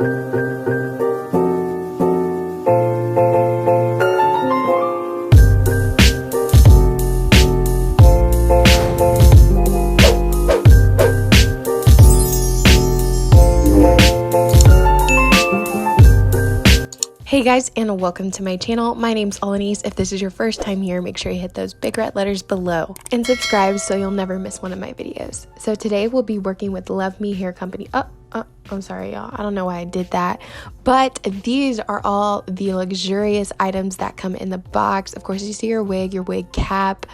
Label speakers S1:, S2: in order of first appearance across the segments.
S1: Hey guys, and welcome to my channel. My name's Alanis. If this is your first time here, make sure you hit those big red letters below and subscribe so you'll never miss one of my videos. So today we'll be working with Love Me Hair Company. I'm sorry y'all, I don't know why I did that, but these are all the luxurious items that come in the box. Of course, you see your wig cap.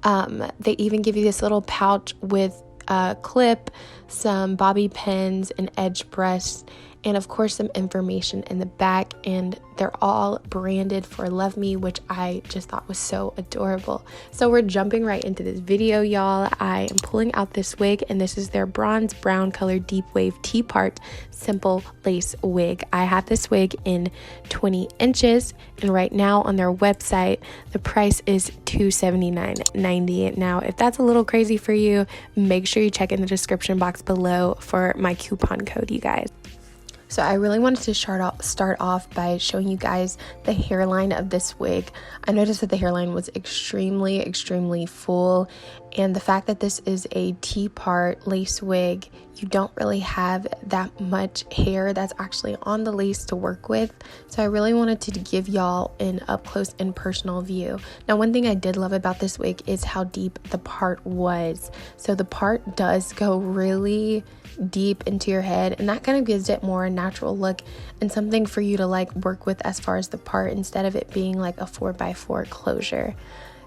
S1: They even give you this little pouch with a clip, some bobby pins, an edge brush, and of course some information in the back, and they're all branded for Love Me, which I just thought was so adorable. So we're jumping right into this video, y'all. I am pulling out this wig, and this is their bronze brown color deep wave T-part simple lace wig. I have this wig in 20 inches, and right now on their website the price is $279.90. Now if that's a little crazy for you, make sure you check in the description box below for my coupon code, you guys. So I really wanted to start off by showing you guys the hairline of this wig. I noticed that the hairline was extremely full, and the fact that this is a T-part lace wig, you don't really have that much hair that's actually on the lace to work with. So I really wanted to give y'all an up close and personal view. Now, one thing I did love about this wig is how deep the part was. So the part does go really deep into your head, and that kind of gives it more a natural look and something for you to like work with as far as the part, instead of it being like a 4x4 closure.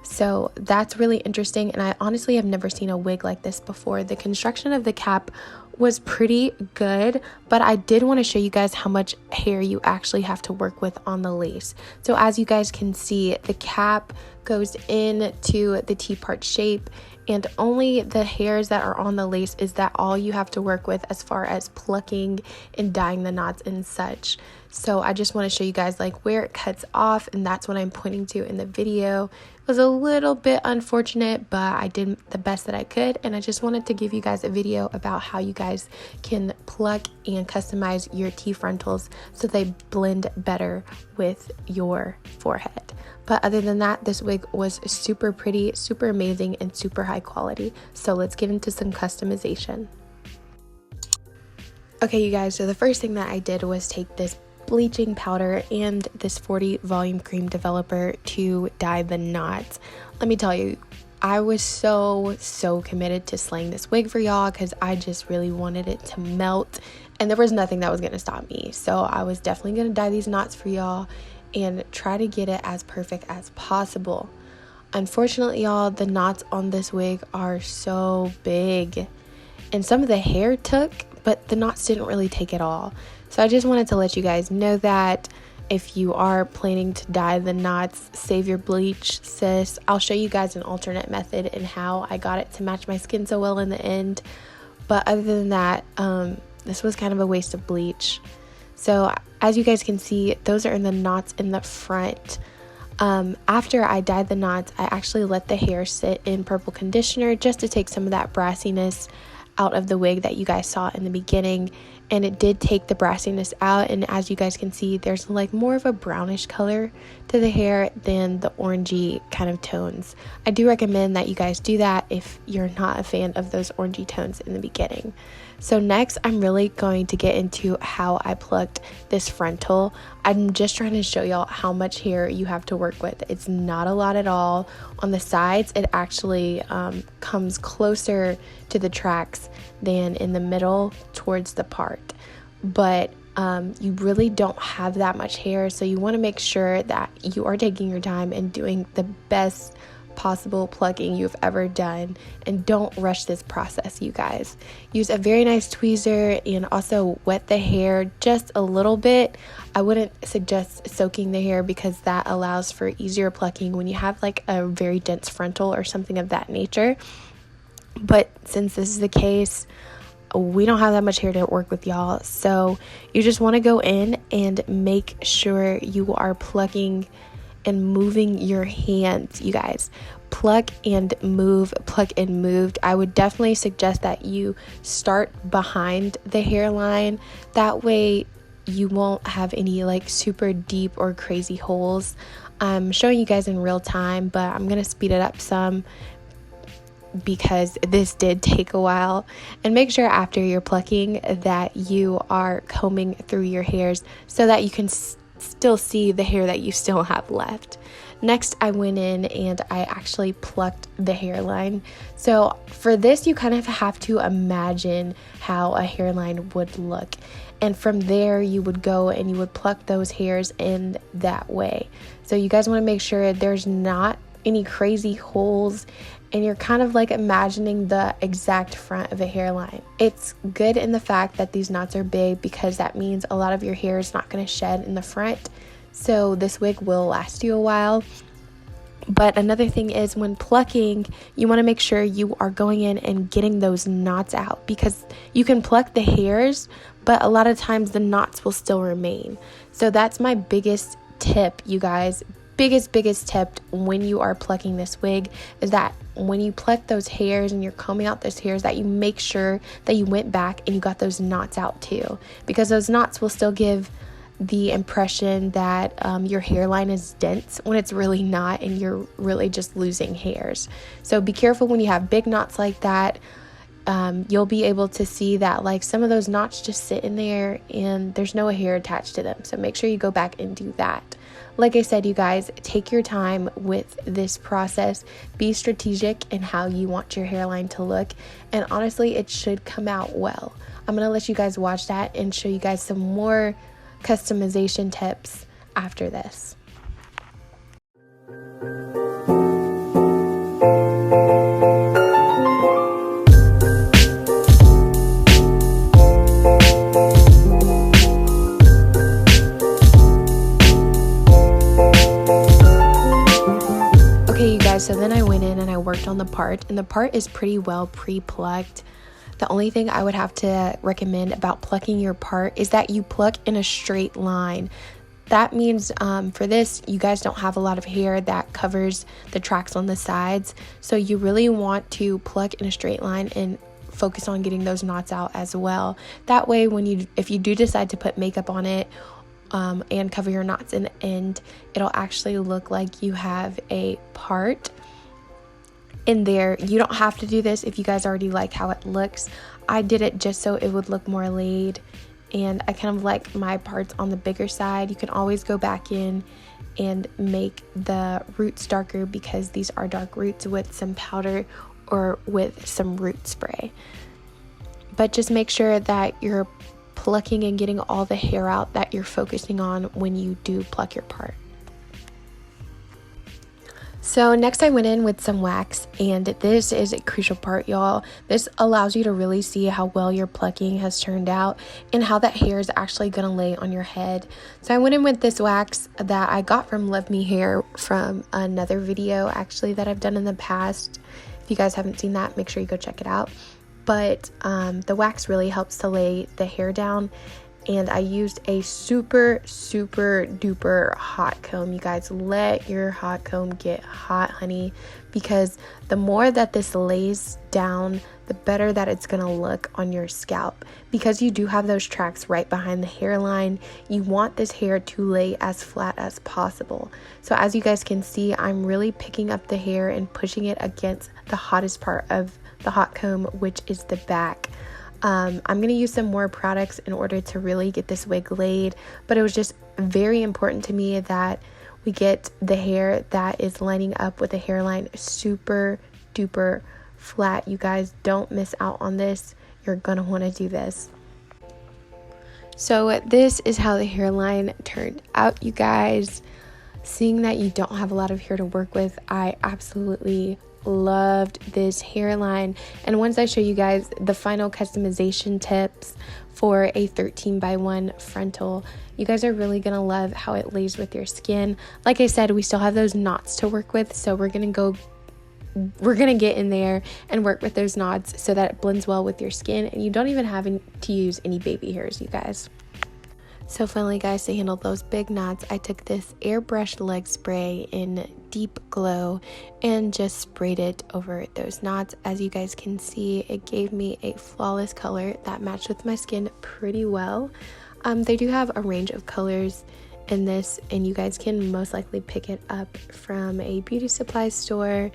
S1: So that's really interesting, and I honestly have never seen a wig like this before. The construction of the cap was pretty good, but I did want to show you guys how much hair you actually have to work with on the lace. So as you guys can see, the cap goes into the T-part shape, and only the hairs that are on the lace is that all you have to work with as far as plucking and dyeing the knots and such. So I just want to show you guys like where it cuts off, and that's what I'm pointing to in the video. It was a little bit unfortunate, but I did the best that I could, and I just wanted to give you guys a video about how you guys can pluck and customize your T-frontals so they blend better with your forehead. But other than that, this wig was super pretty, super amazing, and super high quality. So let's get into some customization. Okay, you guys, so the first thing that I did was take this bleaching powder and this 40 volume cream developer to dye the knots. Let me tell you, I was so committed to slaying this wig for y'all because I just really wanted it to melt, and there was nothing that was going to stop me. So I was definitely going to dye these knots for y'all and try to get it as perfect as possible. Unfortunately, y'all, the knots on this wig are so big, and some of the hair took, but the knots didn't really take it all. So I just wanted to let you guys know that if you are planning to dye the knots, save your bleach, sis. I'll show you guys an alternate method and how I got it to match my skin so well in the end. But other than that, this was kind of a waste of bleach. So as you guys can see, those are in the knots in the front. After I dyed the knots, I actually let the hair sit in purple conditioner just to take some of that brassiness out of the wig that you guys saw in the beginning, and it did take the brassiness out. And as you guys can see, there's like more of a brownish color to the hair than the orangey kind of tones. I do recommend that you guys do that if you're not a fan of those orangey tones in the beginning. So next, I'm really going to get into how I plucked this frontal. I'm just trying to show y'all how much hair you have to work with. It's not a lot at all. On the sides, it actually comes closer to the tracks than in the middle towards the part. But you really don't have that much hair, so you want to make sure that you are taking your time and doing the best possible plucking you've ever done, and don't rush this process, you guys. Use a very nice tweezer and also wet the hair just a little bit. I wouldn't suggest soaking the hair because that allows for easier plucking when you have like a very dense frontal or something of that nature. But since this is the case, we don't have that much hair to work with, y'all. So you just want to go in and make sure you are plucking and moving your hands, you guys. Pluck and move, pluck and move. I would definitely suggest that you start behind the hairline. That way you won't have any like super deep or crazy holes. I'm showing you guys in real time, but I'm gonna speed it up some because this did take a while. And make sure after you're plucking that you are combing through your hairs so that you can still see the hair that you still have left. Next, I went in and I actually plucked the hairline. So for this, you kind of have to imagine how a hairline would look. And from there, you would go and you would pluck those hairs in that way. So you guys want to make sure there's not any crazy holes and you're kind of like imagining the exact front of a hairline. It's good in the fact that these knots are big because that means a lot of your hair is not going to shed in the front. So this wig will last you a while. But another thing is when plucking, you want to make sure you are going in and getting those knots out because you can pluck the hairs, but a lot of times the knots will still remain. So that's my biggest tip, you guys. Biggest tip when you are plucking this wig is that when you pluck those hairs and you're combing out those hairs, that you make sure that you went back and you got those knots out too, because those knots will still give the impression that your hairline is dense when it's really not and you're really just losing hairs. So be careful when you have big knots like that. You'll be able to see that like some of those knots just sit in there and there's no hair attached to them. So make sure you go back and do that. Like I said, you guys, take your time with this process. Be strategic in how you want your hairline to look. And honestly, it should come out well. I'm going to let you guys watch that and show you guys some more customization tips after this. So then I went in and I worked on the part, and the part is pretty well pre-plucked. The only thing I would have to recommend about plucking your part is that you pluck in a straight line. That means for this, you guys don't have a lot of hair that covers the tracks on the sides. So you really want to pluck in a straight line and focus on getting those knots out as well. That way, if you do decide to put makeup on it, and cover your knots in the end, it'll actually look like you have a part in there. You don't have to do this if you guys already like how it looks. I did it just so it would look more laid, and I kind of like my parts on the bigger side. You can always go back in and make the roots darker because these are dark roots with some powder or with some root spray. But just make sure that you're plucking and getting all the hair out that you're focusing on when you do pluck your part. So next I went in with some wax, and this is a crucial part, y'all. This allows you to really see how well your plucking has turned out and how that hair is actually going to lay on your head. So I went in with this wax that I got from Love Me Hair from another video actually that I've done in the past. If you guys haven't seen that, make sure you go check it out. But the wax really helps to lay the hair down, and I used a super duper hot comb. You guys, let your hot comb get hot, honey, because the more that this lays down, the better that it's gonna look on your scalp. Because you do have those tracks right behind the hairline, you want this hair to lay as flat as possible. So as you guys can see, I'm really picking up the hair and pushing it against the hottest part of the hot comb, which is the back. I'm going to use some more products in order to really get this wig laid, but it was just very important to me that we get the hair that is lining up with the hairline super duper flat. You guys, don't miss out on this. You're going to want to do this. So this is how the hairline turned out, you guys. Seeing that you don't have a lot of hair to work with, I absolutely loved this hairline. And once I show you guys the final customization tips for a 13x1 frontal, you guys are really gonna love how it lays with your skin. Like I said, we still have those knots to work with, so we're gonna get in there and work with those knots so that it blends well with your skin and you don't even have to use any baby hairs, you guys. So finally, guys, to handle those big knots, I took this airbrushed leg spray in Deep Glow and just sprayed it over those knots. As you guys can see, it gave me a flawless color that matched with my skin pretty well. They do have a range of colors in this, and you guys can most likely pick it up from a beauty supply store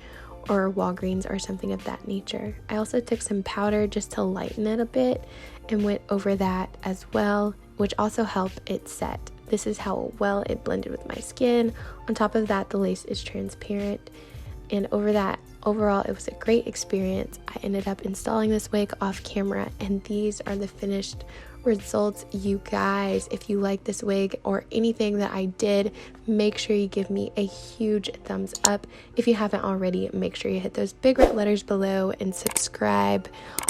S1: or Walgreens or something of that nature. I also took some powder just to lighten it a bit and went over that as well, which also helped it set. This is how well it blended with my skin. On top of that, the lace is transparent, and over that, overall it was a great experience. I ended up installing this wig off camera, and these are the finished results, you guys. If you like this wig or anything that I did, make sure you give me a huge thumbs up. If you haven't already, make sure you hit those big red letters below and subscribe.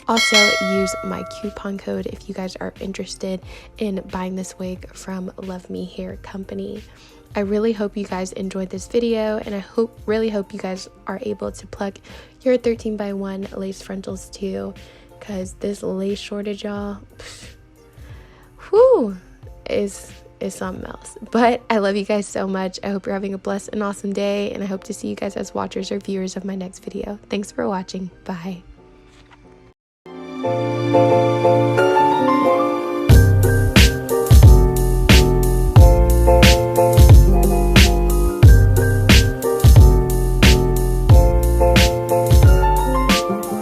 S1: Also, use my coupon code if you guys are interested in buying this wig from Love Me Hair Company. I really hope you guys enjoyed this video, and I really hope you guys are able to pluck your 13x1 lace frontals too, because this lace shortage, y'all, whew, is something else. But I love you guys so much. I hope you're having a blessed and awesome day, and I hope to see you guys as watchers or viewers of my next video. Thanks for watching. Bye.